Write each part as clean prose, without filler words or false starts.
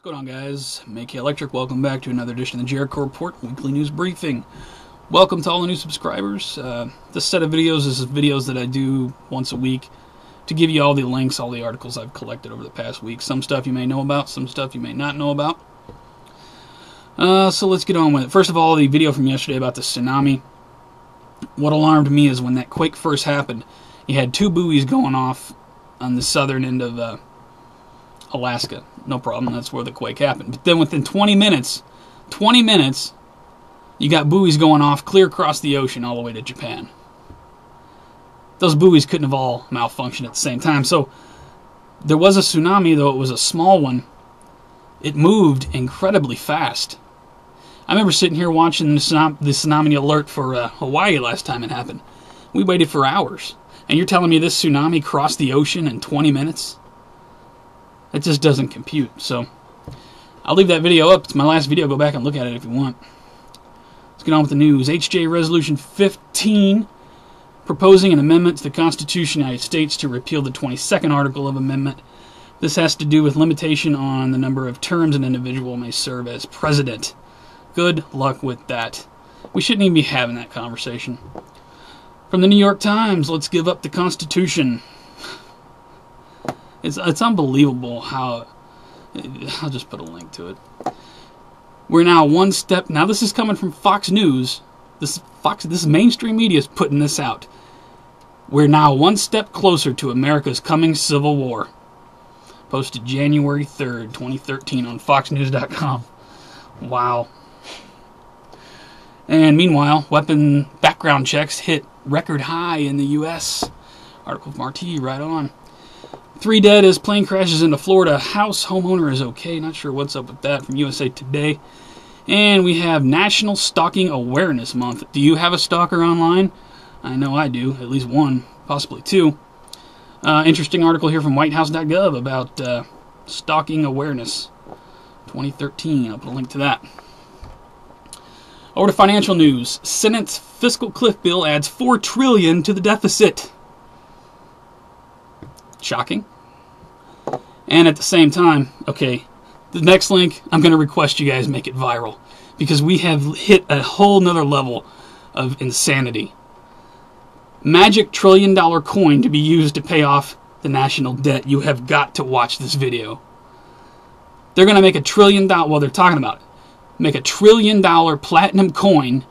What's going on, guys? Make Electric. Welcome back to another edition of the Jericho Report Weekly News Briefing. Welcome to all the new subscribers. This set of videos is videos that I do once a week to give you all the links, all the articles I've collected over the past week. Some stuff you may know about, some stuff you may not know about. So let's get on with it. First of all, the video from yesterday about the tsunami. What alarmed me is when that quake first happened, you had two buoys going off on the southern end of Alaska. No problem, that's where the quake happened. But then within 20 minutes, you got buoys going off clear across the ocean all the way to Japan. Those buoys couldn't have all malfunctioned at the same time. So there was a tsunami, though it was a small one. It moved incredibly fast. I remember sitting here watching the tsunami alert for Hawaii last time it happened. We waited for hours. And you're telling me this tsunami crossed the ocean in 20 minutes? It just doesn't compute. So I'll leave that video up. It's my last video. Go back and look at it if you want. Let's get on with the news. HJ Resolution 15, proposing an amendment to the Constitution of the United States to repeal the 22nd article of amendment. This has to do with limitation on the number of terms an individual may serve as president. Good luck with that. We shouldn't even be having that conversation. From the New York Times, let's give up the Constitution. It's unbelievable how... I'll just put a link to it. We're now one step... Now this is coming from Fox News. This mainstream media is putting this out. We're now one step closer to America's coming civil war. Posted January 3rd, 2013 on foxnews.com. Wow. And meanwhile, weapon background checks hit record high in the U.S. Article from RT, right on. 3 dead as plane crashes into Florida. House homeowner is okay. Not sure what's up with that, from USA Today. And we have National Stalking Awareness Month. Do you have a stalker online? I know I do. At least one, possibly two. Interesting article here from whitehouse.gov about stalking awareness 2013. I'll put a link to that. Over to financial news. Senate's fiscal cliff bill adds $4 trillion to the deficit. Shocking. And at the same time, okay, the next link, I'm going to request you guys make it viral, because we have hit a whole nother level of insanity. Magic $1 trillion coin to be used to pay off the national debt. You have got to watch this video. They're going to make $1 trillion, well, they're talking about it, make $1 trillion platinum coin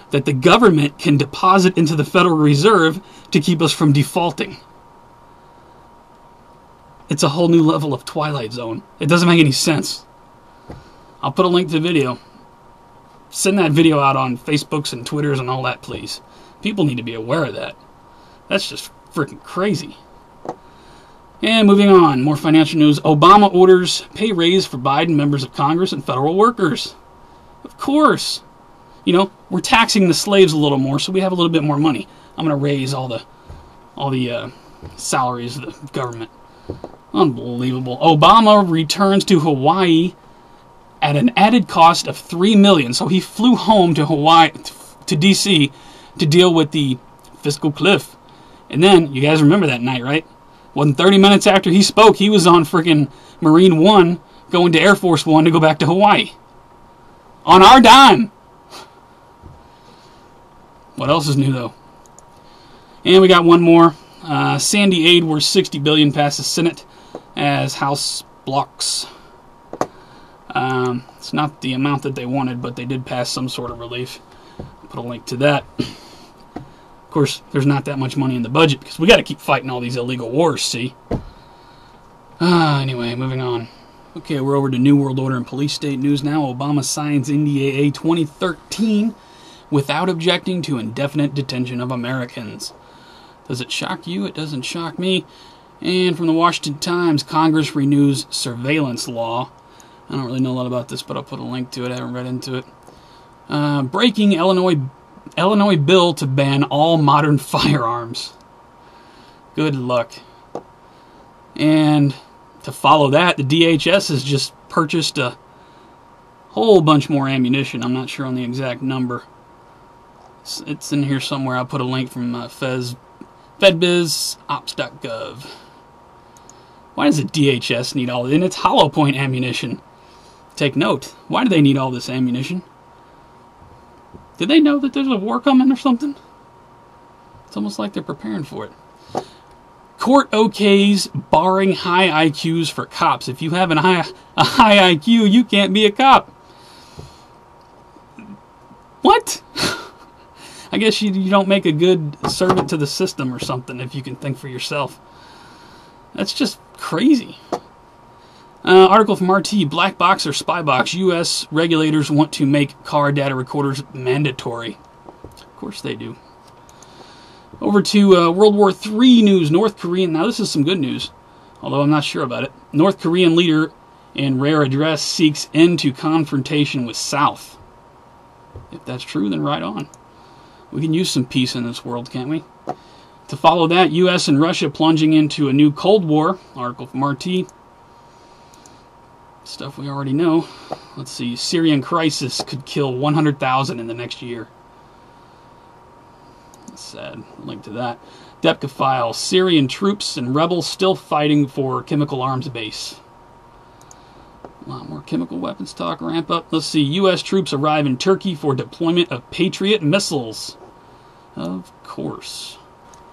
that the government can deposit into the Federal Reserve to keep us from defaulting. It's a whole new level of Twilight Zone. It doesn't make any sense. I'll put a link to the video. Send that video out on Facebooks and Twitters and all that, please. People need to be aware of that. That's just freaking crazy. And moving on, more financial news. Obama orders pay raise for Biden members of Congress and federal workers. Of course. You know, we're taxing the slaves a little more, so we have a little bit more money. I'm going to raise all the salaries of the government. Unbelievable. Obama returns to Hawaii at an added cost of $3 million. So he flew home to Hawaii, to D.C., to deal with the fiscal cliff. And then, you guys remember that night, right? Wasn't 30 minutes after he spoke, he was on freaking Marine One, going to Air Force One to go back to Hawaii. On our dime. What else is new, though? And we got one more. Sandy aid worth $60 billion passes Senate as House blocks. It's not the amount that they wanted, but they did pass some sort of relief. I'll put a link to that. Of course, there's not that much money in the budget because we got to keep fighting all these illegal wars, see? Anyway, moving on. Okay, we're over to New World Order and Police State News now. Obama signs NDAA 2013 without objecting to indefinite detention of Americans. Does it shock you? It doesn't shock me. And from the Washington Times, Congress renews surveillance law. I don't really know a lot about this, but I'll put a link to it. I haven't read into it. Breaking Illinois bill to ban all modern firearms. Good luck. And to follow that, the DHS has just purchased a whole bunch more ammunition. I'm not sure on the exact number. It's in here somewhere. I'll put a link from FedBizOps.gov. Why does the DHS need all this? And it's hollow point ammunition. take note. Why do they need all this ammunition? Did they know that there's a war coming or something? It's almost like they're preparing for it. Court okays barring high IQs for cops. If you have a high IQ, you can't be a cop. What? I guess you don't make a good servant to the system or something if you can think for yourself. That's just crazy. Article from RT, Black Box or Spy Box. U.S. regulators want to make car data recorders mandatory. Of course they do. Over to World War III news. North Korean, now this is some good news, although I'm not sure about it. North Korean leader in rare address seeks end to confrontation with South. If that's true, then right on. We can use some peace in this world, can't we? To follow that, U.S. and Russia plunging into a new Cold War. Article from RT. Stuff we already know. Let's see. Syrian crisis could kill 100,000 in the next year. That's sad. Link to that. Depka file. Syrian troops and rebels still fighting for chemical arms base. A lot more chemical weapons talk. Ramp up. Let's see. U.S. troops arrive in Turkey for deployment of Patriot missiles. Of course.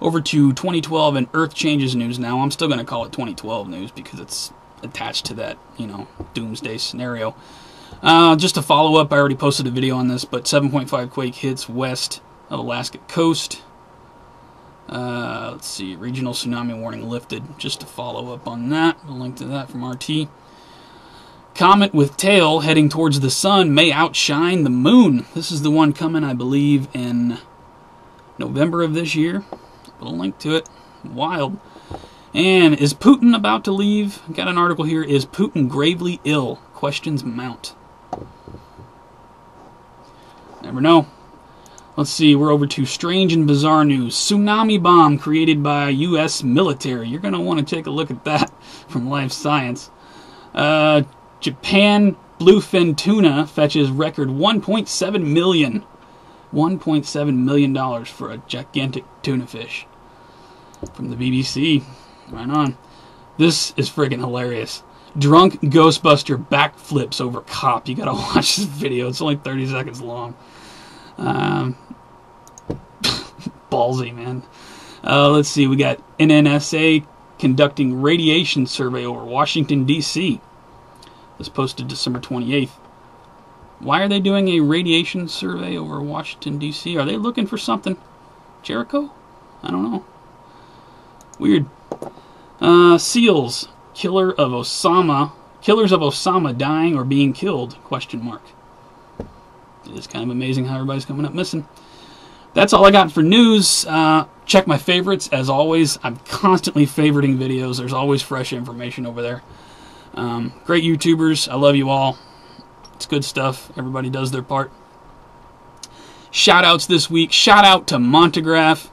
Over to 2012 and Earth Changes news now. I'm still going to call it 2012 news because it's attached to that, doomsday scenario. Just to follow up, I already posted a video on this, but 7.5 quake hits west of Alaska coast. Let's see. Regional tsunami warning lifted. Just to follow up on that. A link to that from RT. Comet with tail heading towards the sun may outshine the moon. This is the one coming, I believe, in November of this year. Put a link to it. Wild. And is Putin about to leave? Got an article here. Is Putin gravely ill? Questions mount. Never know. Let's see. We're over to strange and bizarre news. Tsunami bomb created by U.S. military. You're going to want to take a look at that from Life Science. Japan bluefin tuna fetches record $1.7 million. $1.7 million for a gigantic tuna fish. From the BBC. Right on. This is friggin' hilarious. Drunk Ghostbuster backflips over cop. You gotta watch this video. It's only 30 seconds long. Ballsy, man. Let's see. We got NNSA conducting radiation survey over Washington, D.C. This posted December 28th. Why are they doing a radiation survey over Washington, D.C.? Are they looking for something? Jericho? I don't know. Weird. SEALs. Killers of Osama dying or being killed? Question mark. It is kind of amazing how everybody's coming up missing. That's all I got for news. Check my favorites. As always, I'm constantly favoriting videos. There's always fresh information over there. Great YouTubers. I love you all. It's good stuff. Everybody does their part. Shout-outs this week. Shout-out to Montegraph.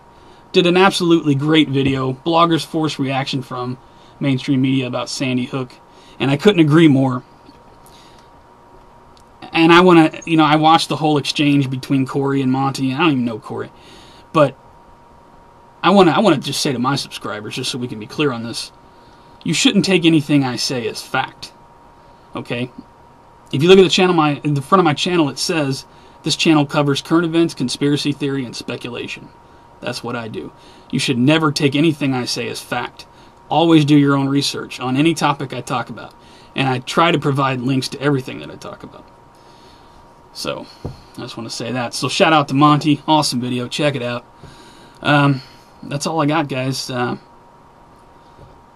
Did an absolutely great video. Bloggers Force reaction from mainstream media about Sandy Hook. And I couldn't agree more. And I want to, I watched the whole exchange between Corey and Monty. I don't even know Corey. But I want to just say to my subscribers, just so we can be clear on this, you shouldn't take anything I say as fact. Okay? If you look at the channel, in the front of my channel, it says, this channel covers current events, conspiracy theory, and speculation. That's what I do. You should never take anything I say as fact. Always do your own research on any topic I talk about. And I try to provide links to everything that I talk about. So, I just want to say that. So, shout out to Monty. Awesome video. Check it out. That's all I got, guys.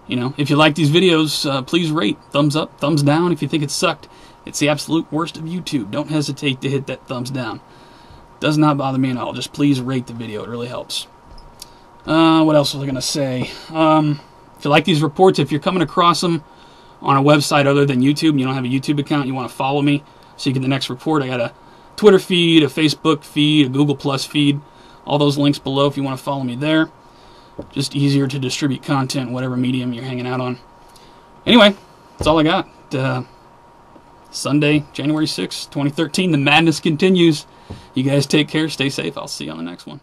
If you like these videos, please rate. Thumbs up, thumbs down if you think it sucked. It's the absolute worst of YouTube. Don't hesitate to hit that thumbs down. Does not bother me at all. Just please rate the video. It really helps. What else was I going to say? If you like these reports, if you're coming across them on a website other than YouTube, and you don't have a YouTube account, you want to follow me so you get the next report, I got a Twitter feed, a Facebook feed, a Google Plus feed. All those links below if you want to follow me there. Just easier to distribute content, whatever medium you're hanging out on. Anyway, that's all I got. Sunday, January 6th, 2013. The madness continues. You guys take care. Stay safe. I'll see you on the next one.